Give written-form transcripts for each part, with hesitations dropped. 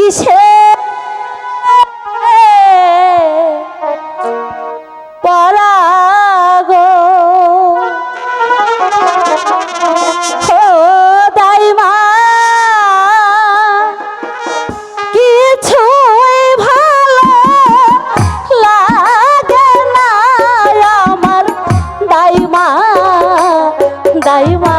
কিসে পরাগো খোদাই মা কিছুই ভালো লাগে না আমার দাইমা দাইমা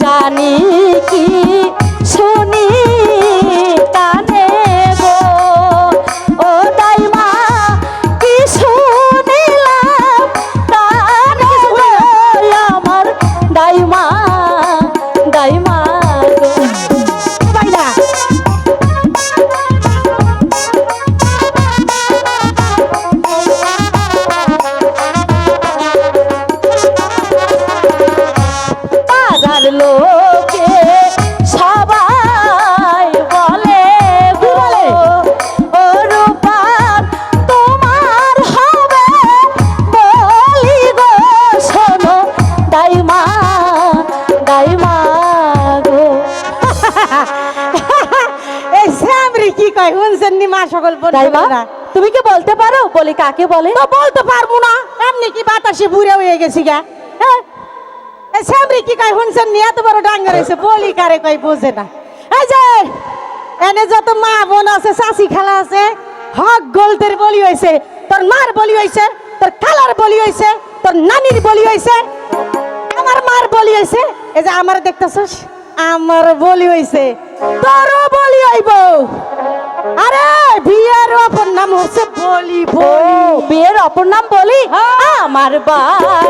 জানি কি শুনি কানে গো ও দাইমা কি শুনিলাম কানে গো আমার দাইমা দাইমা গো বাইনা পাড়ার লোকে সবাই বলে বলে ও রূপার তোমার হবে বলি গো শোনো দাইমা দাইমা গো এই সামরি কি কয় শুনছেন নি মা সকল দাইমা বন্ধুরা তুমি কি বলতে পারো বলি কাকে বলে তো বলতে পারবো না এমনি কি বাতাসে বুড়ে হয়ে গেছি গা হ্যাঁ এই সামরি কি কয় শুনছেন নি এত বড় ডাঙ্গর হয়েছে বলি কারে কয় বোঝে না এই যে এনে যত মা বোন আছে চাচি খালা আছে হক গলতের বলি হয়েছে তোর মার বলি হয়েছে তোর খালার বলি হয়েছে তোর নানির বলি হয়েছে আমার মার বলি হয়েছে এই যে আমার দেখতেছস আমার বলি হয়েছে তোরও বলি হইব আরে বিয়ের অপর নাম হচ্ছে বলি বলি বিয়ের অপর নাম বলি হ্যাঁ। আমার বা